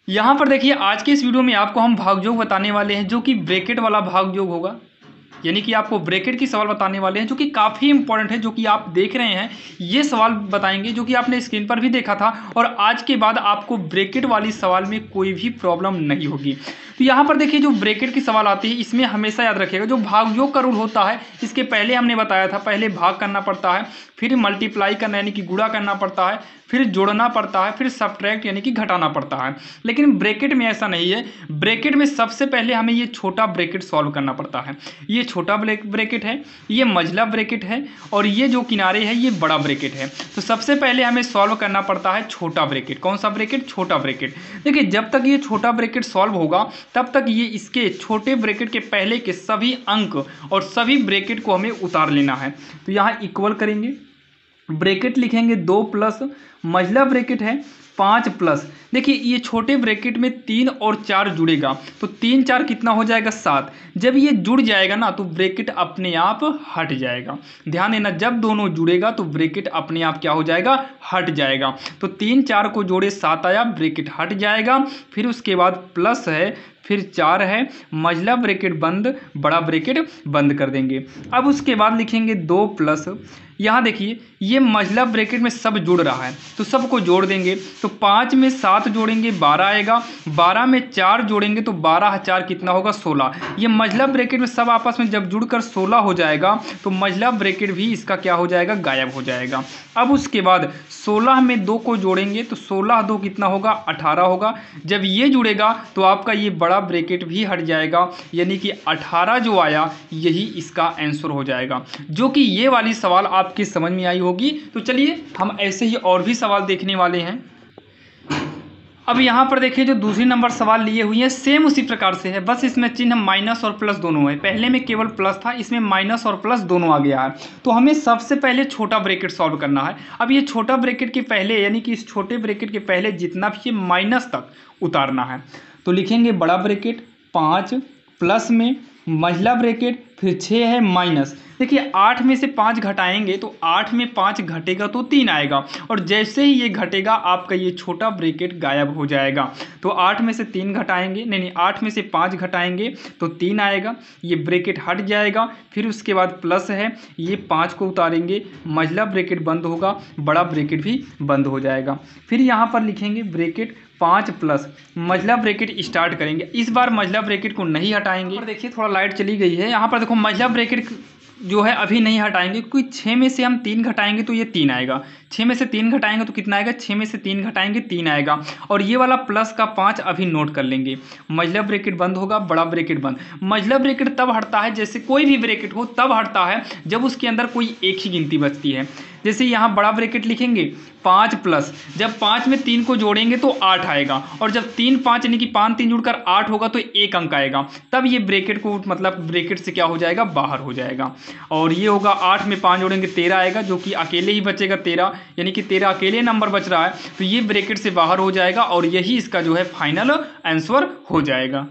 यहाँ पर देखिए आज के इस वीडियो में आपको हम भागयोग बताने वाले हैं जो कि ब्रैकेट वाला भागयोग होगा। यानी कि आपको ब्रैकेट की सवाल बताने वाले हैं जो कि काफ़ी इंपॉर्टेंट है, जो कि आप देख रहे हैं। ये सवाल बताएंगे जो कि आपने स्क्रीन पर भी देखा था और आज के बाद आपको ब्रैकेट वाली सवाल में कोई भी प्रॉब्लम नहीं होगी। तो यहाँ पर देखिए जो ब्रैकेट की सवाल आती है इसमें हमेशा याद रखिएगा जो भागयोग का रूल होता है, इसके पहले हमने बताया था, पहले भाग करना पड़ता है, फिर मल्टीप्लाई करना यानी कि गुणा करना पड़ता है, फिर जोड़ना पड़ता है, फिर सब्ट्रैक्ट यानी कि घटाना पड़ता है। लेकिन ब्रैकेट में ऐसा नहीं है। ब्रैकेट में सबसे पहले हमें ये छोटा ब्रैकेट सॉल्व करना पड़ता है। ये छोटा ब्रैकेट है, ये मझला ब्रैकेट है और ये जो किनारे है ये बड़ा ब्रैकेट है। तो सबसे पहले हमें सॉल्व करना पड़ता है छोटा ब्रैकेट। कौन सा ब्रैकेट? छोटा ब्रैकेट। देखिए जब तक ये छोटा ब्रैकेट सॉल्व होगा तब तक ये इसके छोटे ब्रैकेट के पहले के सभी अंक और सभी ब्रैकेट को हमें उतार लेना है। तो यहाँ इक्वल करेंगे, ब्रैकेट लिखेंगे 2 प्लस मझला ब्रैकेट है 5 प्लस। देखिए ये छोटे ब्रैकेट में 3 और 4 जुड़ेगा तो 3 4 कितना हो जाएगा 7। जब ये जुड़ जाएगा ना तो ब्रैकेट अपने आप हट जाएगा। ध्यान देना, जब दोनों जुड़ेगा तो ब्रैकेट अपने आप क्या हो जाएगा? हट जाएगा। तो 3 4 को जोड़े 7 आया, ब्रैकेट हट जाएगा। फिर उसके बाद प्लस है, फिर 4 है, मझला ब्रैकेट बंद, बड़ा ब्रैकेट बंद कर देंगे। अब उसके बाद लिखेंगे 2 प्लस, यहाँ देखिए ये मझला ब्रैकेट में सब जुड़ रहा है तो सबको जोड़ देंगे। तो 5 में 7 जोड़ेंगे 12 आएगा, 12 में 4 जोड़ेंगे तो 12 4 कितना होगा? 16। ये मझला ब्रैकेट में सब आपस में जब जुड़कर 16 हो जाएगा तो मझला ब्रैकेट भी इसका क्या हो जाएगा? गायब हो जाएगा। अब उसके बाद 16 में 2 को जोड़ेंगे तो 16 2 कितना होगा? 18 होगा। जब ये जुड़ेगा तो आपका ये बड़ा ब्रैकेट भी हट जाएगा, यानी कि 18 जो आया यही इसका आंसर हो जाएगा। जो कि ये वाली सवाल आपकी समझ में आई होगी। तो चलिए हम ऐसे ही और भी सवाल देखने वाले हैं। अब यहाँ पर देखिए जो दूसरी नंबर सवाल लिए हुए हैं सेम उसी प्रकार से है, बस इसमें चिन्ह माइनस और प्लस दोनों है। पहले में केवल प्लस था, इसमें माइनस और प्लस दोनों आ गया है। तो हमें सबसे पहले छोटा ब्रैकेट सॉल्व करना है। अब ये छोटा ब्रैकेट के पहले यानी कि इस छोटे ब्रैकेट के पहले जितना भी ये माइनस तक उतारना है तो लिखेंगे बड़ा ब्रैकेट 5 प्लस में मझला ब्रैकेट, फिर 6 है माइनस। देखिए 8 में से 5 घटाएंगे तो 8 में 5 घटेगा तो 3 आएगा और जैसे ही ये घटेगा आपका ये छोटा ब्रैकेट गायब हो जाएगा। तो 8 में से 3 घटाएंगे, नहीं 8 में से 5 घटाएंगे तो 3 आएगा, ये ब्रैकेट हट जाएगा। फिर उसके बाद प्लस है, ये 5 को उतारेंगे, मझला ब्रैकेट बंद होगा, बड़ा ब्रैकेट भी बंद हो जाएगा। फिर यहाँ पर लिखेंगे ब्रैकेट 5 प्लस मझला ब्रैकेट स्टार्ट करेंगे। इस बार मझला ब्रैकेट को नहीं हटाएंगे। और देखिए थोड़ा लाइट चली गई है, यहाँ पर देखो मझला ब्रैकेट जो है अभी नहीं हटाएंगे क्योंकि 6 में से हम 3 घटाएंगे तो ये 3 आएगा। 6 में से 3 घटाएंगे तो कितना आएगा? 6 में से 3 घटाएंगे 3 आएगा। और ये वाला प्लस का 5 अभी नोट कर लेंगे। मझला ब्रैकेट बंद होगा, बड़ा ब्रैकेट बंद। मझला ब्रैकेट तब हटता है, जैसे कोई भी ब्रैकेट हो तब हटता है जब उसके अंदर कोई एक ही गिनती बचती है। जैसे यहाँ बड़ा ब्रैकेट लिखेंगे 5 प्लस, जब 5 में 3 को जोड़ेंगे तो 8 आएगा और जब 3 5 यानी कि 5 3 जुड़कर 8 होगा तो एक अंक आएगा, तब ये ब्रैकेट को मतलब ब्रैकेट से क्या हो जाएगा? बाहर हो जाएगा। और ये होगा 8 में 5 जोड़ेंगे 13 आएगा, जो कि अकेले ही बचेगा 13, यानी कि 13 अकेले नंबर बच रहा है तो ये ब्रैकेट से बाहर हो जाएगा और यही इसका जो है फाइनल आंसर हो जाएगा।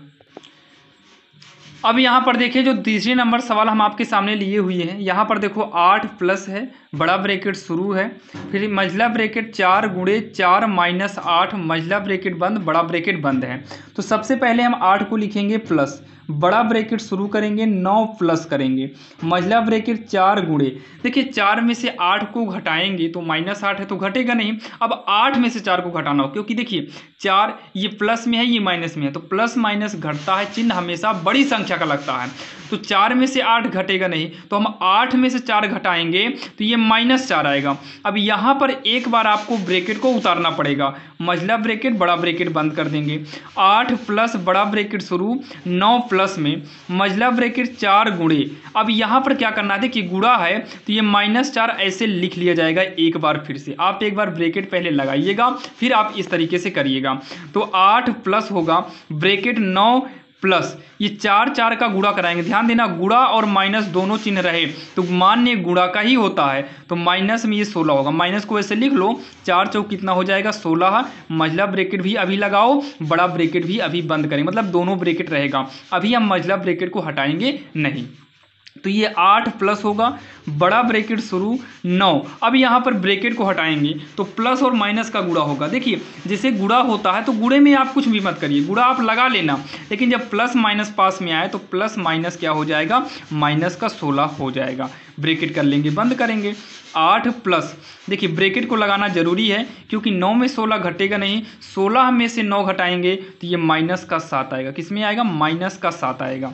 अब यहाँ पर देखिए जो तीसरी नंबर सवाल हम आपके सामने लिए हुए हैं, यहाँ पर देखो 8 प्लस है, बड़ा ब्रैकेट शुरू है, फिर मझला ब्रैकेट 4 गुणे 4 माइनस 8, मझला ब्रैकेट बंद, बड़ा ब्रैकेट बंद है। तो सबसे पहले हम 8 को लिखेंगे प्लस, बड़ा ब्रैकेट शुरू करेंगे, 9 प्लस करेंगे, मझला ब्रैकेट 4 गुणे। देखिए 4 में से 8 को घटाएंगे तो माइनस 8 है तो घटेगा नहीं। अब 8 में से 4 को घटाना हो, क्योंकि देखिए 4 ये प्लस में है ये माइनस में है तो प्लस माइनस घटता है, चिन्ह हमेशा बड़ी संख्या का लगता है। तो 4 में से 8 घटेगा नहीं तो हम 8 में से 4 घटाएंगे तो ये -4 आएगा। अब यहाँ पर एक बार आपको ब्रैकेट को उतारना पड़ेगा, मझला ब्रैकेट बड़ा ब्रैकेट बंद कर देंगे, 8 प्लस बड़ा ब्रैकेट शुरू, 9 प्लस में मझला ब्रैकेट 4 गुणे। अब यहाँ पर क्या करना है? देखिए गुणा है तो ये -4 ऐसे लिख लिया जाएगा। एक बार फिर से आप एक बार ब्रैकेट पहले लगाइएगा फिर आप इस तरीके से करिएगा। तो 8 प्लस होगा ब्रैकेट 9 प्लस ये 4 4 का गुणा कराएंगे। ध्यान देना गुणा और माइनस दोनों चिन्ह रहे तो मान्य गुणा का ही होता है, तो माइनस में ये 16 होगा। माइनस को ऐसे लिख लो, 4 चौक कितना हो जाएगा? 16। मझला ब्रैकेट भी अभी लगाओ, बड़ा ब्रैकेट भी अभी बंद करें, मतलब दोनों ब्रैकेट रहेगा। अभी हम मझला ब्रैकेट को हटाएंगे नहीं। तो ये 8 प्लस होगा, बड़ा ब्रैकेट शुरू 9। अब यहाँ पर ब्रैकेट को हटाएंगे तो प्लस और माइनस का गुणा होगा। देखिए जैसे गुणा होता है तो गुणे में आप कुछ भी मत करिए, गुणा आप लगा लेना, लेकिन जब प्लस माइनस पास में आए तो प्लस माइनस क्या हो जाएगा, माइनस का 16 हो जाएगा। ब्रैकेट कर लेंगे, बंद करेंगे। 8 प्लस, देखिए ब्रैकेट को लगाना जरूरी है क्योंकि 9 में 16 घटेगा नहीं, 16 में से 9 घटाएंगे तो ये माइनस का 7 आएगा। किस में आएगा, माइनस का 7 आएगा।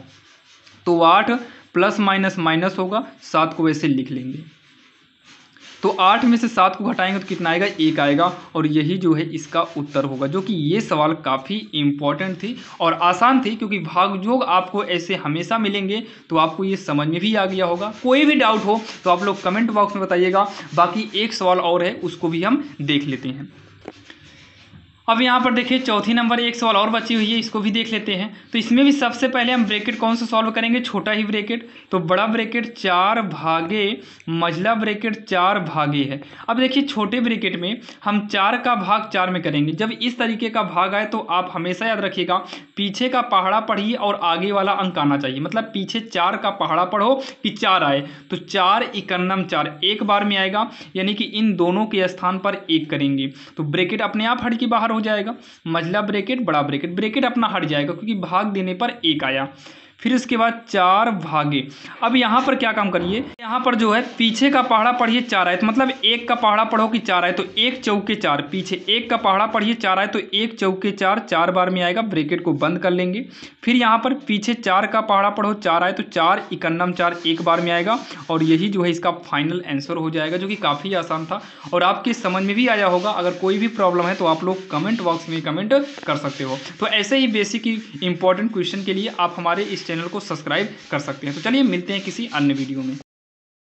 तो 8 प्लस माइनस माइनस होगा, 7 को वैसे लिख लेंगे। तो 8 में से 7 को घटाएंगे तो कितना आएगा, 1 आएगा। और यही जो है इसका उत्तर होगा, जो कि ये सवाल काफ़ी इंपॉर्टेंट थी और आसान थी, क्योंकि भागयोग आपको ऐसे हमेशा मिलेंगे तो आपको ये समझ में भी आ गया होगा। कोई भी डाउट हो तो आप लोग कमेंट बॉक्स में बताइएगा। बाकी एक सवाल और है, उसको भी हम देख लेते हैं। अब यहाँ पर देखिए चौथी नंबर एक सवाल और बची हुई है, इसको भी देख लेते हैं। तो इसमें भी सबसे पहले हम ब्रैकेट कौन सा सॉल्व करेंगे, छोटा ही ब्रैकेट। तो बड़ा ब्रैकेट 4 भागे मझला ब्रैकेट 4 भागे है। अब देखिए छोटे ब्रैकेट में हम 4 का भाग 4 में करेंगे। जब इस तरीके का भाग आए तो आप हमेशा याद रखिएगा, पीछे का पहाड़ा पढ़िए और आगे वाला अंक आना चाहिए। मतलब पीछे 4 का पहाड़ा पढ़ो कि 4 आए, तो 4 इकन्नम 4 एक बार में आएगा, यानी कि इन दोनों के स्थान पर 1 करेंगे तो ब्रैकेट अपने आप हट के बाहर हो जाएगा। मझला ब्रैकेट बड़ा ब्रैकेट, ब्रैकेट अपना हट जाएगा क्योंकि भाग देने पर 1 आया। फिर उसके बाद 4 भागे। अब यहाँ पर क्या काम करिए, यहाँ पर जो है पीछे का पहाड़ा पढ़िए 4 आए, तो मतलब 1 का पहाड़ा पढ़ो कि 4 आए, तो 1 चौके 4, पीछे 1 का पहाड़ा पढ़िए 4 आए तो 1 चौके 4, 4 बार में आएगा। ब्रैकेट को बंद कर लेंगे। फिर यहाँ पर पीछे 4 का पहाड़ा पढ़ो 4 आए तो 4 इकन्नम 4 एक बार में आएगा। और यही जो है इसका फाइनल आंसर हो जाएगा, जो कि काफ़ी आसान था और आपकी समझ में भी आया होगा। अगर कोई भी प्रॉब्लम है तो आप लोग कमेंट बॉक्स में कमेंट कर सकते हो। तो ऐसे ही बेसिक इंपॉर्टेंट क्वेश्चन के लिए आप हमारे इस चैनल को सब्सक्राइब कर सकते हैं। तो चलिए मिलते हैं किसी अन्य वीडियो में।